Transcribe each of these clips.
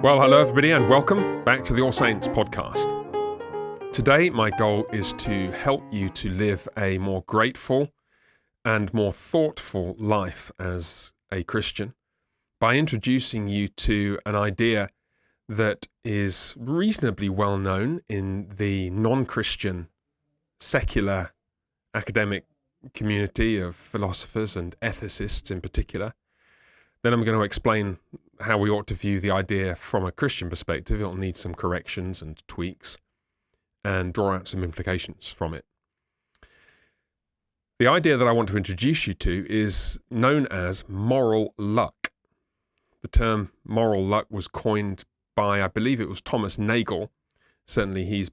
Well, hello everybody and welcome back to the All Saints podcast. Today my goal is to help you to live a more grateful and more thoughtful life as a Christian by introducing you to an idea that is reasonably well known in the non-Christian secular academic community of philosophers and ethicists in particular. Then I'm going to explain how we ought to view the idea from a Christian perspective. It'll need some corrections and tweaks and draw out some implications from it. The idea that I want to introduce you to is known as moral luck. The term moral luck was coined by, I believe it was Thomas Nagel. Certainly he's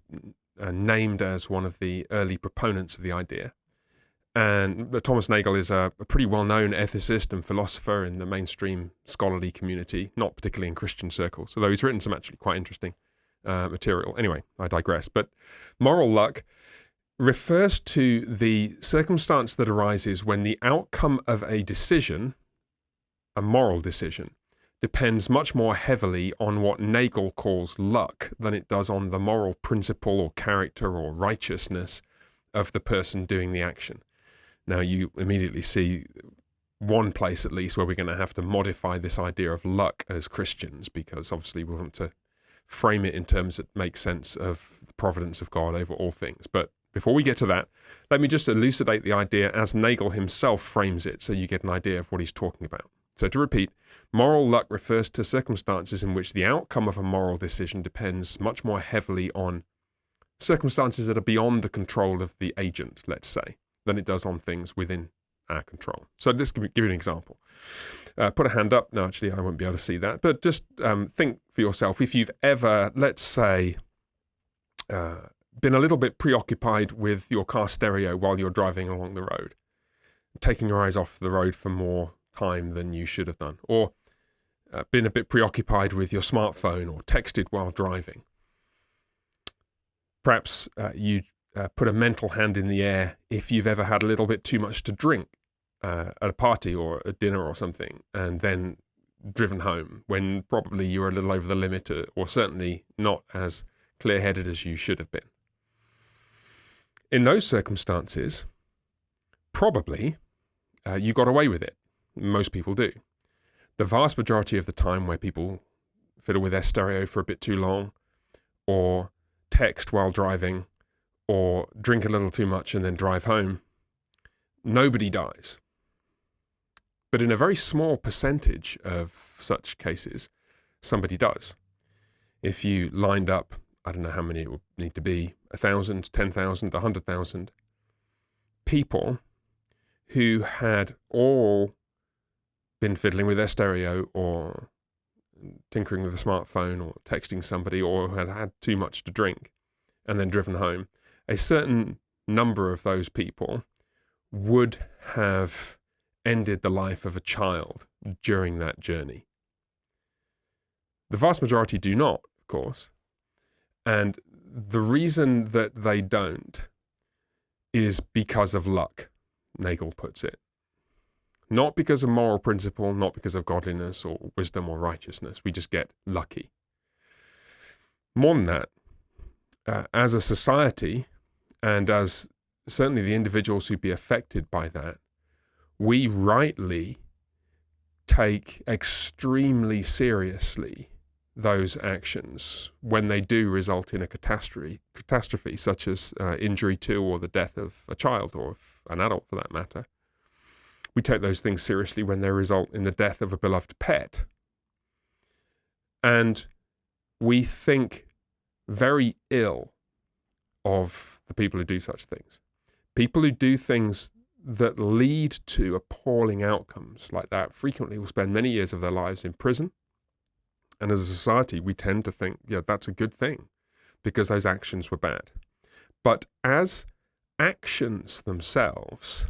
named as one of the early proponents of the idea. And Thomas Nagel is a pretty well-known ethicist and philosopher in the mainstream scholarly community, not particularly in Christian circles, although he's written some actually quite interesting material. Anyway, I digress. But moral luck refers to the circumstance that arises when the outcome of a decision, a moral decision, depends much more heavily on what Nagel calls luck than it does on the moral principle or character or righteousness of the person doing the action. Now, you immediately see one place, at least, where we're going to have to modify this idea of luck as Christians, because obviously we want to frame it in terms that make sense of the providence of God over all things. But before we get to that, let me just elucidate the idea as Nagel himself frames it, so you get an idea of what he's talking about. So to repeat, moral luck refers to circumstances in which the outcome of a moral decision depends much more heavily on circumstances that are beyond the control of the agent, let's say, than it does on things within our control. So let's give you an example. Put a hand up. No, actually, I won't be able to see that. But just think for yourself, if you've ever, let's say, been a little bit preoccupied with your car stereo while you're driving along the road, taking your eyes off the road for more time than you should have done, or been a bit preoccupied with your smartphone or texted while driving. Perhaps you put a mental hand in the air if you've ever had a little bit too much to drink at a party or a dinner or something, and then driven home when probably you were a little over the limit, or certainly not as clear-headed as you should have been. In those circumstances, probably you got away with it. Most people do. The vast majority of the time where people fiddle with their stereo for a bit too long, or text while driving, or drink a little too much and then drive home, nobody dies. But in a very small percentage of such cases, somebody does. If you lined up, I don't know how many it would need to be, 1,000, 10,000, 100,000 people who had all been fiddling with their stereo or tinkering with a smartphone or texting somebody, or had had too much to drink and then driven home, a certain number of those people would have ended the life of a child during that journey. The vast majority do not, of course. And the reason that they don't is because of luck, Nagel puts it. Not because of moral principle, not because of godliness or wisdom or righteousness. We just get lucky. More than that, as a society, and as certainly the individuals who'd be affected by that, we rightly take extremely seriously those actions when they do result in a catastrophe such as injury to or the death of a child or of an adult for that matter. We take those things seriously when they result in the death of a beloved pet. And we think very ill of the people who do such things. People who do things that lead to appalling outcomes like that frequently will spend many years of their lives in prison. And as a society, we tend to think, yeah, that's a good thing because those actions were bad. But as actions themselves,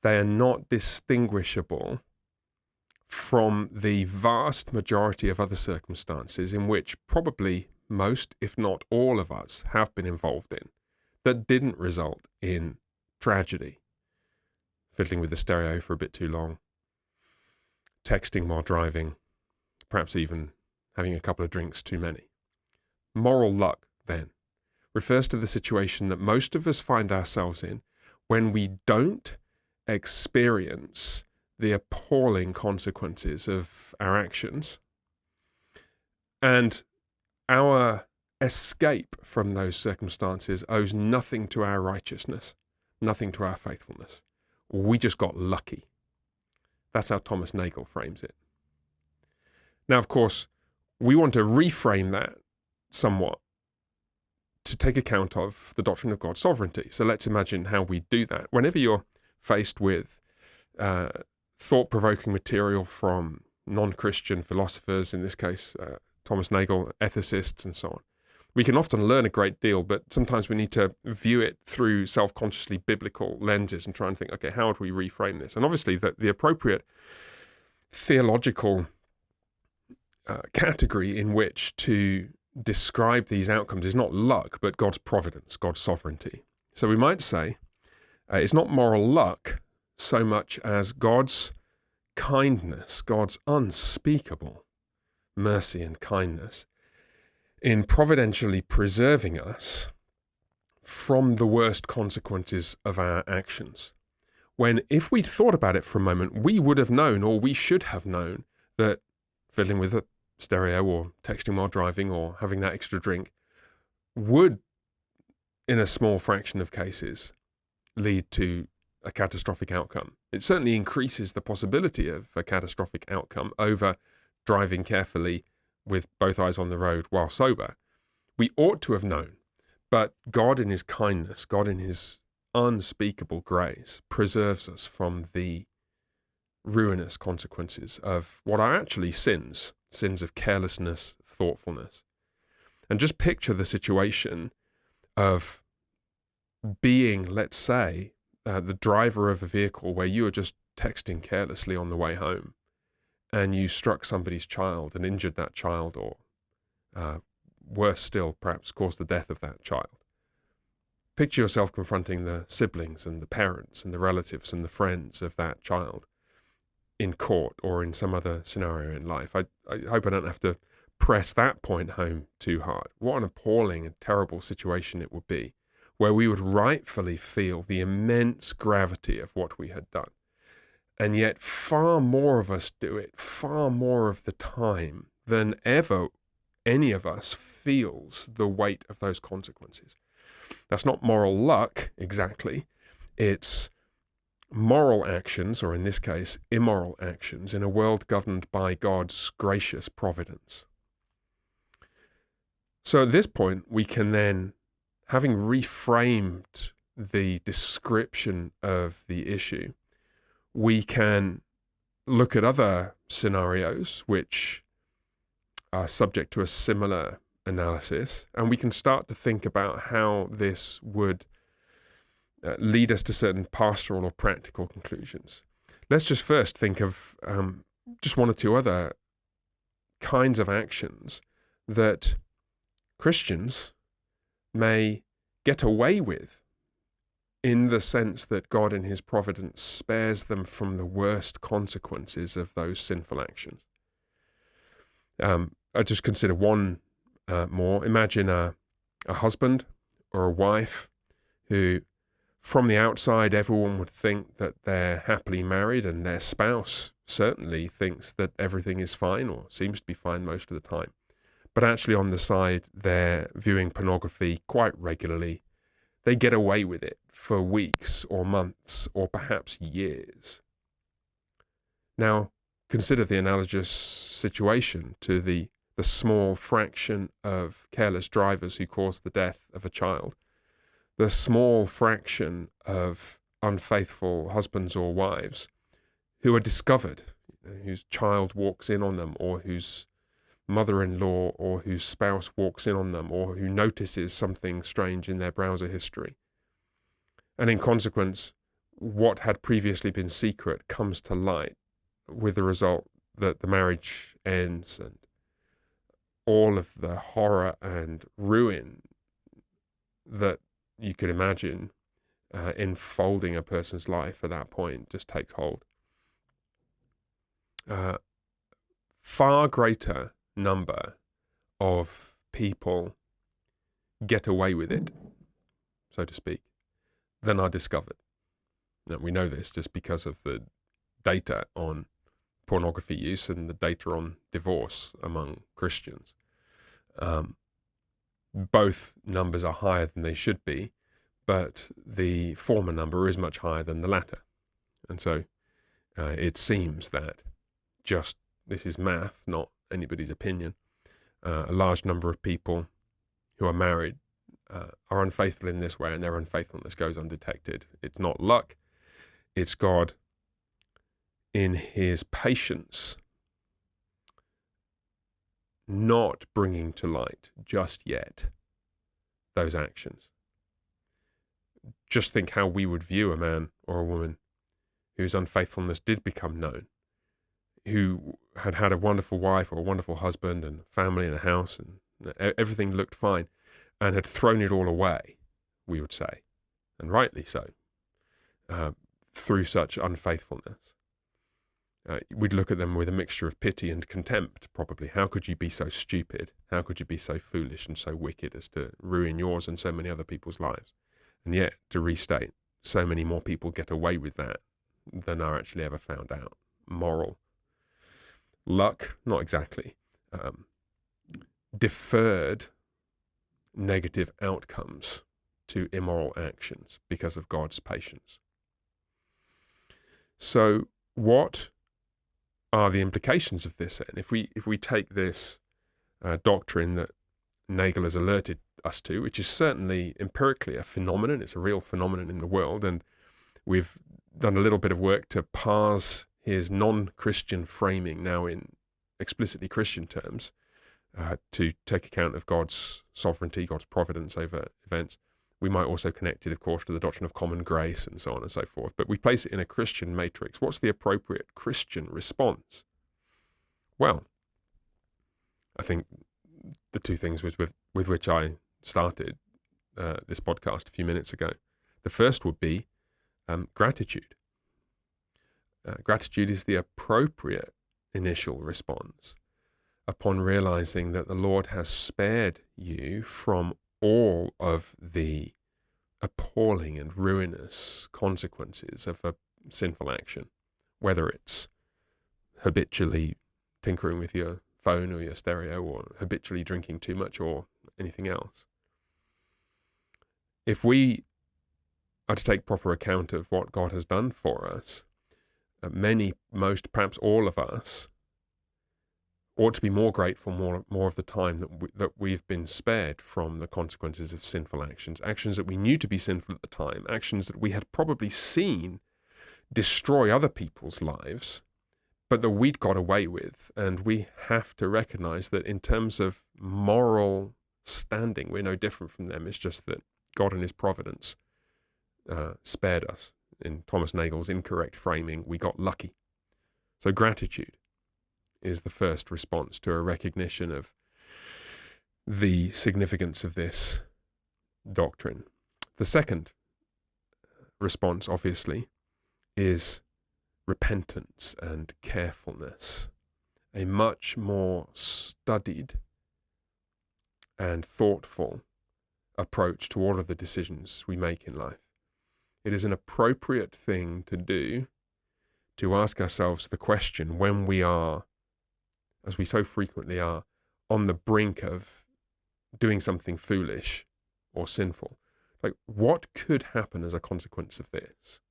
they are not distinguishable from the vast majority of other circumstances in which probably most, if not all of us, have been involved in that didn't result in tragedy. Fiddling with the stereo for a bit too long, texting while driving, perhaps even having a couple of drinks too many. Moral luck, then, refers to the situation that most of us find ourselves in when we don't experience the appalling consequences of our actions, and our escape from those circumstances owes nothing to our righteousness, nothing to our faithfulness. We just got lucky. That's how Thomas Nagel frames it. Now, of course, we want to reframe that somewhat to take account of the doctrine of God's sovereignty. So let's imagine how we do that. Whenever you're faced with thought-provoking material from non-Christian philosophers, in this case, Thomas Nagel, ethicists, and so on, we can often learn a great deal, but sometimes we need to view it through self-consciously biblical lenses and try and think, okay, how would we reframe this? And obviously the appropriate theological category in which to describe these outcomes is not luck, but God's providence, God's sovereignty. So we might say it's not moral luck so much as God's kindness, God's unspeakable mercy and kindness in providentially preserving us from the worst consequences of our actions. When, if we'd thought about it for a moment, we would have known, or we should have known, that fiddling with a stereo or texting while driving or having that extra drink would, in a small fraction of cases, lead to a catastrophic outcome. It certainly increases the possibility of a catastrophic outcome over driving carefully with both eyes on the road while sober. We ought to have known, but God in his kindness, God in his unspeakable grace, preserves us from the ruinous consequences of what are actually sins of carelessness, thoughtfulness. And just picture the situation of being, let's say, the driver of a vehicle where you were just texting carelessly on the way home and you struck somebody's child and injured that child, or worse still, perhaps caused the death of that child. Picture yourself confronting the siblings and the parents and the relatives and the friends of that child in court or in some other scenario in life. I hope I don't have to press that point home too hard. What an appalling and terrible situation it would be, where we would rightfully feel the immense gravity of what we had done. And yet far more of us do it, far more of the time than ever any of us feels the weight of those consequences. That's not moral luck exactly. It's moral actions, or in this case, immoral actions, in a world governed by God's gracious providence. So at this point, we can then, having reframed the description of the issue, we can look at other scenarios which are subject to a similar analysis, and we can start to think about how this would lead us to certain pastoral or practical conclusions. Let's just first think of just one or two other kinds of actions that Christians may get away with, in the sense that God in his providence spares them from the worst consequences of those sinful actions. I just consider one more. Imagine a husband or a wife who, from the outside, everyone would think that they're happily married, and their spouse certainly thinks that everything is fine, or seems to be fine most of the time. But actually on the side, they're viewing pornography quite regularly. They get away with it for weeks or months or perhaps years. Now, consider the analogous situation to the small fraction of careless drivers who cause the death of a child, the small fraction of unfaithful husbands or wives who are discovered, whose child walks in on them, or whose mother-in-law or whose spouse walks in on them, or who notices something strange in their browser history. And in consequence, what had previously been secret comes to light, with the result that the marriage ends, and all of the horror and ruin that you could imagine enfolding a person's life at that point just takes hold. Far greater number of people get away with it, so to speak, than are discovered. Now, we know this just because of the data on pornography use and the data on divorce among Christians. Both numbers are higher than they should be, but the former number is much higher than the latter. And so it seems that this is math, not anybody's opinion, a large number of people who are married are unfaithful in this way, and their unfaithfulness goes undetected. It's not luck, it's God in his patience not bringing to light just yet those actions. Just think how we would view a man or a woman whose unfaithfulness did become known, who had had a wonderful wife or a wonderful husband and family and a house and everything looked fine, and had thrown it all away, we would say, and rightly so, through such unfaithfulness. We'd look at them with a mixture of pity and contempt, probably. How could you be so stupid? How could you be so foolish and so wicked as to ruin yours and so many other people's lives? And yet, to restate, so many more people get away with that than are actually ever found out. Moral luck, not exactly. Deferred negative outcomes to immoral actions because of God's patience. So what are the implications of this then? If we take this doctrine that Nagel has alerted us to, which is certainly empirically a phenomenon, it's a real phenomenon in the world, and we've done a little bit of work to parse his non-Christian framing now in explicitly Christian terms, to take account of God's sovereignty, God's providence over events. We might also connect it, of course, to the doctrine of common grace and so on and so forth. But we place it in a Christian matrix. What's the appropriate Christian response? Well, I think the two things with which I started this podcast a few minutes ago. The first would be gratitude. Gratitude is the appropriate initial response upon realizing that the Lord has spared you from all of the appalling and ruinous consequences of a sinful action, whether it's habitually tinkering with your phone or your stereo, or habitually drinking too much, or anything else. If we are to take proper account of what God has done for us, most, perhaps all of us, ought to be more grateful more of the time that we've been spared from the consequences of sinful actions that we knew to be sinful at the time, actions that we had probably seen destroy other people's lives, but that we'd got away with. And we have to recognize that in terms of moral standing, we're no different from them. It's just that God in his providence spared us. In Thomas Nagel's incorrect framing, we got lucky. So gratitude is the first response to a recognition of the significance of this doctrine. The second response, obviously, is repentance and carefulness, a much more studied and thoughtful approach to all of the decisions we make in life. It is an appropriate thing to do to ask ourselves the question when we are, as we so frequently are, on the brink of doing something foolish or sinful. Like, what could happen as a consequence of this?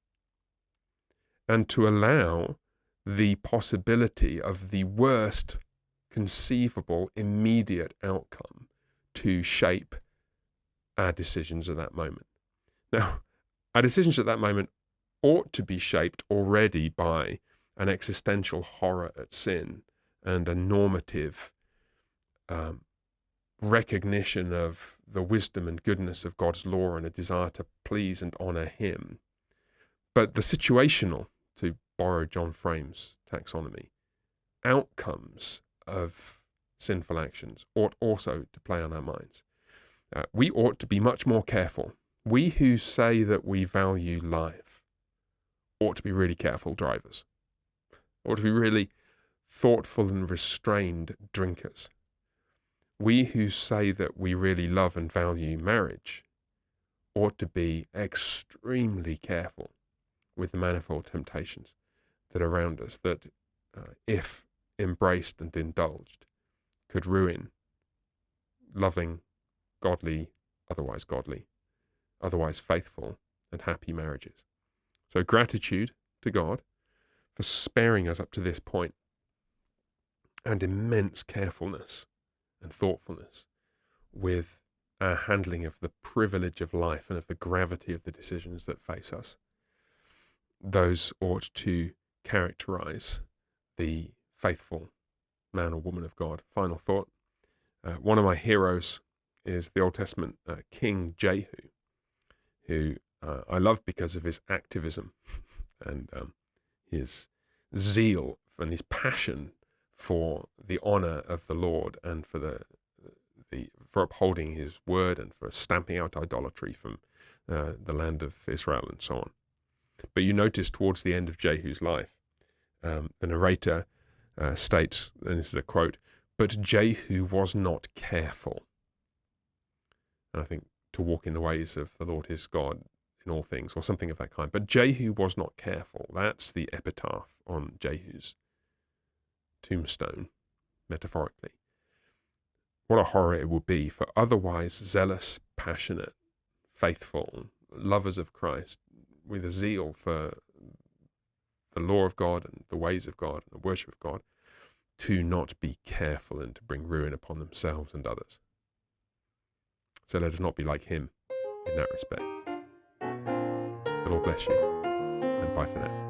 And to allow the possibility of the worst conceivable immediate outcome to shape our decisions at that moment. Now, our decisions at that moment ought to be shaped already by an existential horror at sin and a normative recognition of the wisdom and goodness of God's law and a desire to please and honor him. But the situational, to borrow John Frame's taxonomy, outcomes of sinful actions ought also to play on our minds. We ought to be much more careful. We who say that we value life ought to be really careful drivers, ought to be really thoughtful and restrained drinkers. we who say that we really love and value marriage ought to be extremely careful with the manifold temptations that are around us that, if embraced and indulged, could ruin loving, godly, otherwise faithful and happy marriages. So gratitude to God for sparing us up to this point, and immense carefulness and thoughtfulness with our handling of the privilege of life and of the gravity of the decisions that face us. Those ought to characterize the faithful man or woman of God. Final thought. One of my heroes is the Old Testament King Jehu, who I love because of his activism and his zeal and his passion for the honor of the Lord and for for upholding his word and for stamping out idolatry from the land of Israel and so on. But you notice towards the end of Jehu's life, the narrator states, and this is a quote, "But Jehu was not careful." And I think to walk in the ways of the Lord his God in all things, or something of that kind. But Jehu was not careful. That's the epitaph on Jehu's tombstone, metaphorically. What a horror it would be for otherwise zealous, passionate, faithful lovers of Christ with a zeal for the law of God and the ways of God and the worship of God to not be careful and to bring ruin upon themselves and others. So let us not be like him in that respect. The Lord bless you, and bye for now.